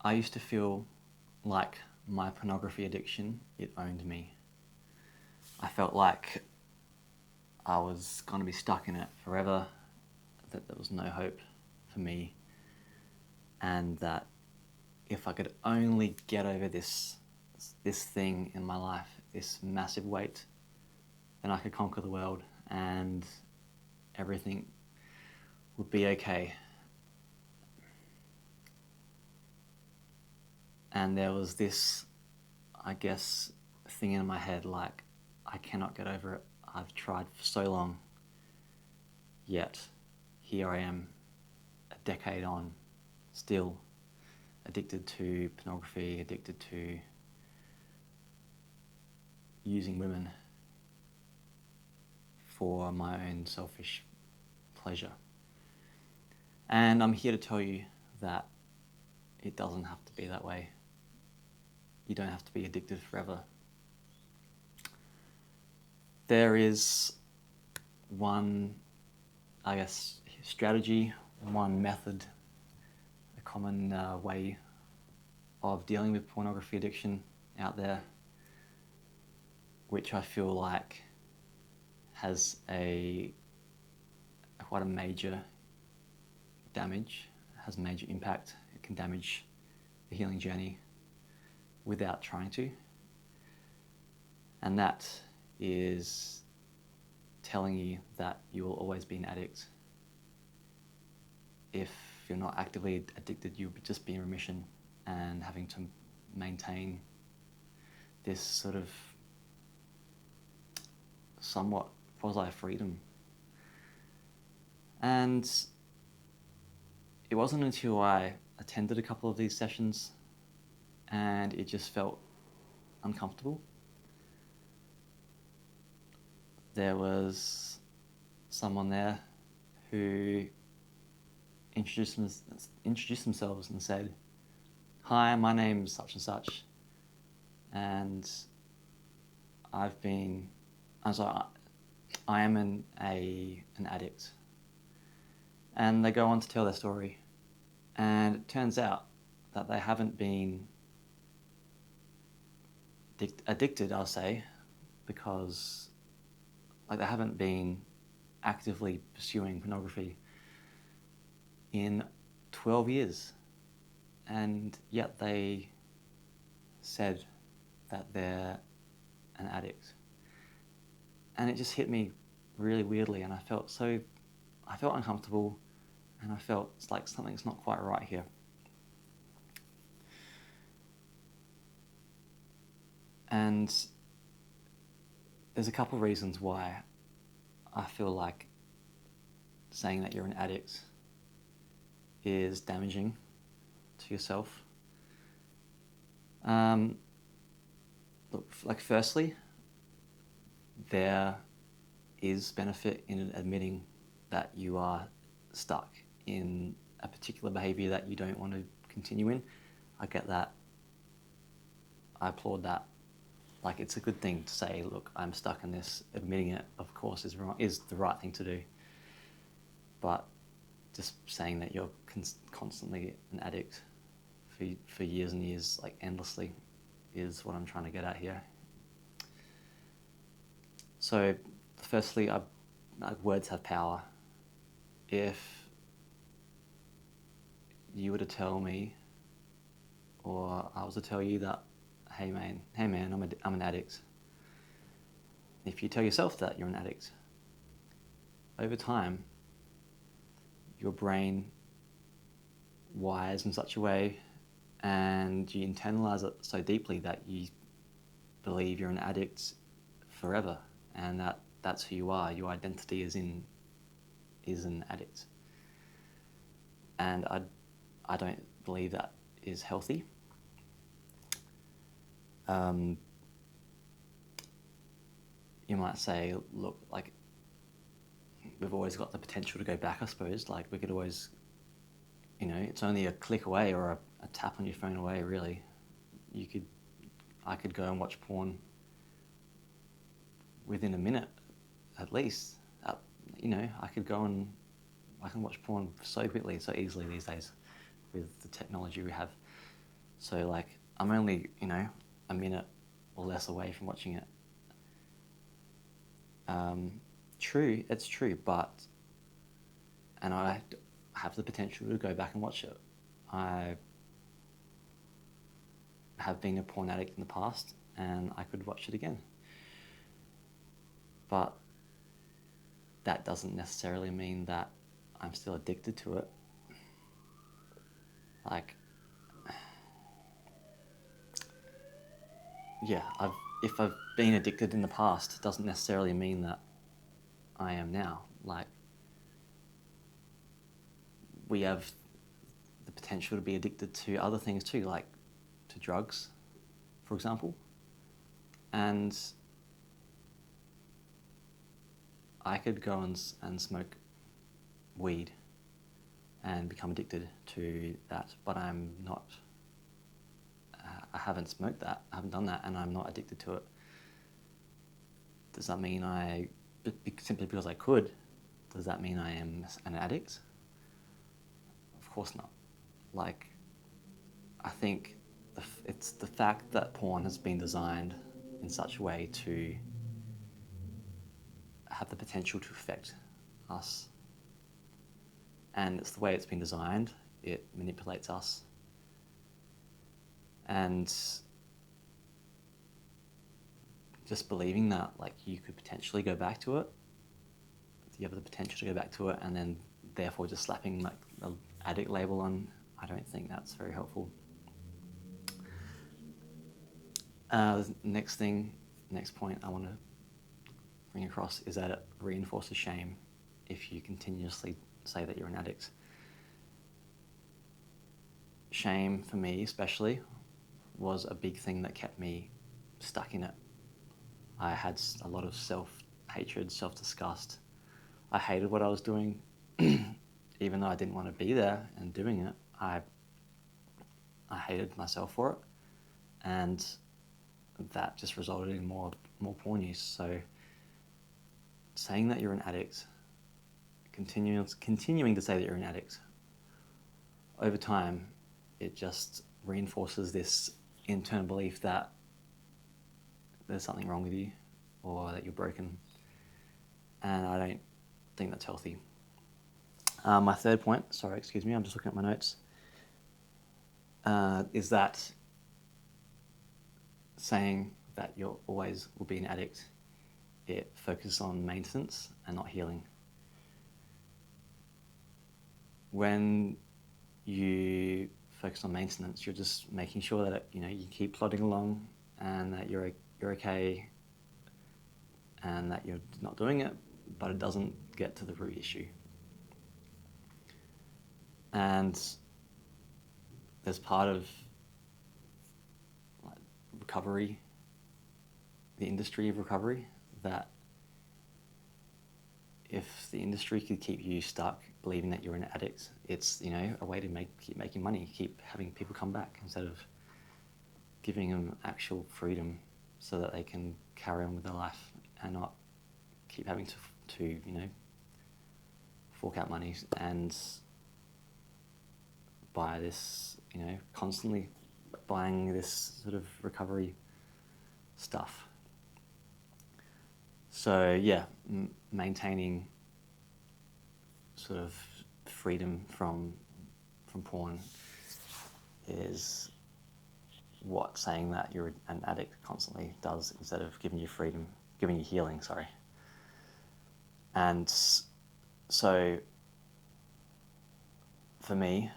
I used to feel like my pornography addiction, it owned me. I felt like I was going to be stuck in it forever, that there was no hope for me, and that if I could only get over this thing in my life, this massive weight, then I could conquer the world and everything would be okay. And there was this, I guess, thing in my head like, I cannot get over it. I've tried for so long, yet here I am, a decade on, still addicted to pornography, addicted to using women for my own selfish pleasure. And I'm here to tell you that it doesn't have to be that way. You don't have to be addicted forever. There is one, I guess, strategy, one method, a common way of dealing with pornography addiction out there, which I feel like has quite a major damage, has major impact. It can damage the healing journey without trying to. And that is telling you that you will always be an addict. If you're not actively addicted, you'll just be in remission and having to maintain this sort of somewhat quasi-freedom. And it wasn't until I attended a couple of these sessions and it just felt uncomfortable. There was someone there who introduced themselves and said, "Hi, my name's such and such, and I am an addict." And they go on to tell their story, and it turns out that they haven't been addicted, I'll say, because they haven't been actively pursuing pornography in 12 years, and yet they said that they're an addict. And it just hit me really weirdly, and I felt uncomfortable, and I felt it's like something's not quite right here. And there's a couple of reasons why I feel like saying that you're an addict is damaging to yourself. Firstly, there is benefit in admitting that you are stuck in a particular behavior that you don't want to continue in. I get that. I applaud that. It's a good thing to say, look, I'm stuck in this. Admitting it, of course, is the right thing to do. But just saying that you're constantly an addict for years and years, endlessly, is what I'm trying to get at here. So, firstly, words have power. If you were to tell me, or I was to tell you that, hey man, I'm an addict. If you tell yourself that you're an addict, over time, your brain wires in such a way and you internalize it so deeply that you believe you're an addict forever, and that's who you are. Your identity is an addict. And I don't believe that is healthy. You might say, look, we've always got the potential to go back, I suppose. We could always, it's only a click away or a tap on your phone away, really. I could go and watch porn within a minute, at least. I can watch porn so quickly, so easily these days with the technology we have. So like I'm only, a minute or less away from watching it. True, it's true, and I have the potential to go back and watch it. I have been a porn addict in the past, and I could watch it again. But that doesn't necessarily mean that I'm still addicted to it. Like, yeah, if I've been addicted in the past, it doesn't necessarily mean that I am now. Like, we have the potential to be addicted to other things too, like to drugs, for example. And I could go and smoke weed and become addicted to that, but I'm not. I haven't smoked that, I haven't done that, and I'm not addicted to it. Does that mean simply because I could, does that mean I am an addict? Of course not. Like, I think it's the fact that porn has been designed in such a way to have the potential to affect us. And it's the way it's been designed, it manipulates us. And just believing that, like, you could potentially go back to it, you have the potential to go back to it, and then therefore just slapping like an addict label on, I don't think that's very helpful. Next point I want to bring across is that it reinforces shame if you continuously say that you're an addict. Shame, for me especially, was a big thing that kept me stuck in it. I had a lot of self-hatred, self-disgust. I hated what I was doing, even though I didn't want to be there and doing it. I hated myself for it, and that just resulted in more porn use. So saying that you're an addict, continuing to say that you're an addict, over time, it just reinforces this internal belief that there's something wrong with you or that you're broken. And I don't think that's healthy. My third point, sorry, excuse me, I'm just looking at my notes, is that saying that you always will be an addict, it focuses on maintenance and not healing. When you focus on maintenance, you're just making sure that you keep plodding along and that you're okay and that you're not doing it, but it doesn't get to the root issue. And there's part of recovery, the industry of recovery, that if the industry could keep you stuck believing that you're an addict, it's a way to keep making money, keep having people come back instead of giving them actual freedom so that they can carry on with their life and not keep having to fork out money and buy this, constantly buying this sort of recovery stuff. So yeah, maintaining sort of freedom from porn is what saying that you're an addict constantly does, instead of giving you freedom, giving you healing, sorry. And so for me,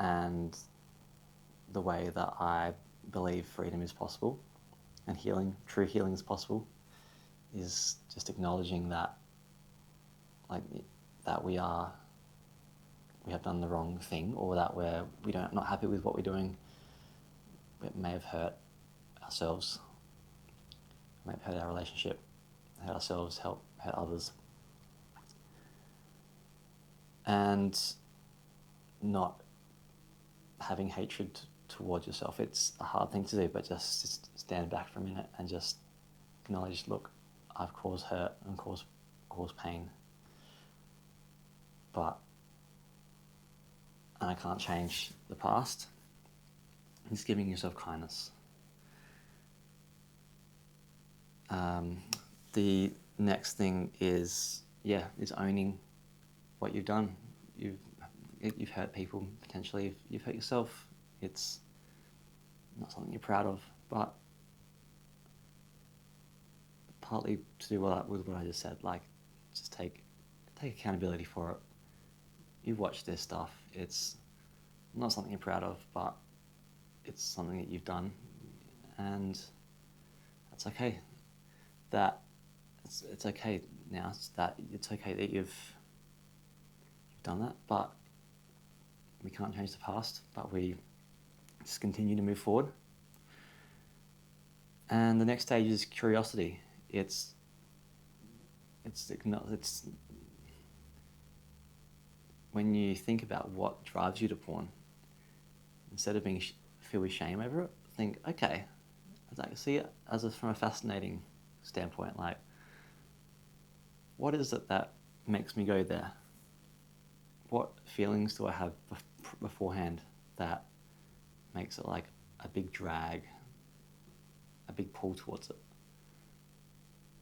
and the way that I believe freedom is possible and true healing is possible, is just acknowledging that we have done the wrong thing, or that we're not happy with what we're doing. It may have hurt ourselves, it may have hurt our relationship, hurt ourselves, hurt others. And not having hatred towards yourself. It's a hard thing to do, but just stand back for a minute and just acknowledge, look, I've caused hurt and caused pain, but and I can't change the past. It's giving yourself kindness. The next thing is owning what you've done. You've hurt people, potentially. You've hurt yourself. It's not something you're proud of, but partly to do with what I just said. Like, just take accountability for it. You've watched this stuff. It's not something you're proud of, but it's something that you've done, and that's okay. It's okay now. It's okay that you've done that, but we can't change the past. But we just continue to move forward. And the next stage is curiosity. It's when you think about what drives you to porn, instead of feel shame over it, think, okay, I see it from a fascinating standpoint. Like, what is it that makes me go there? What feelings do I have beforehand that makes it like a big drag, a big pull towards it?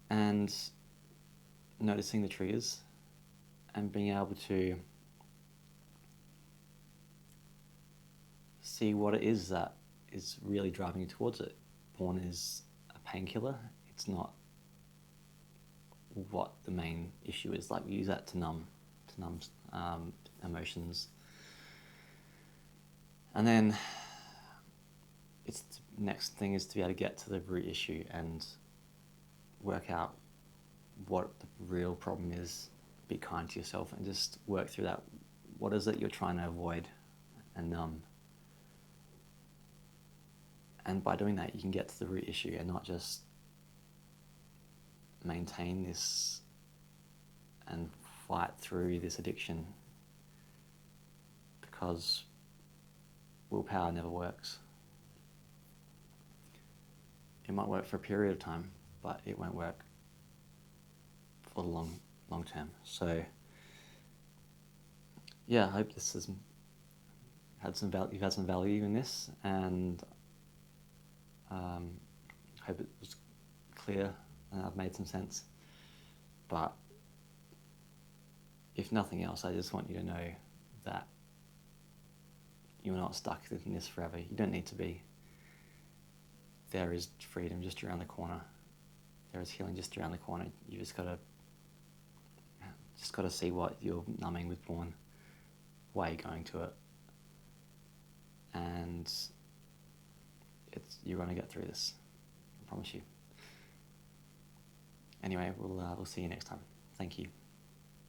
And noticing the triggers and being able to see what it is that is really driving you towards it. Porn is a painkiller. It's not what the main issue is. Like, we use that to numb emotions. And then the next thing is to be able to get to the root issue and work out what the real problem is. Be kind to yourself and just work through that. What is it you're trying to avoid and numb? And by doing that, you can get to the root issue and not just maintain this and fight through this addiction, because willpower never works. It might work for a period of time, but it won't work for the long term. So yeah, I hope this has had some value. You've had some value in this, and hope it was clear and I've made some sense. But if nothing else, I just want you to know that you're not stuck in this forever. You don't need to be. There is freedom just around the corner. There is healing just around the corner. You just gotta see what you're numbing with porn, why you're going to it, and you're gonna get through this. I promise you. Anyway, we'll see you next time. Thank you.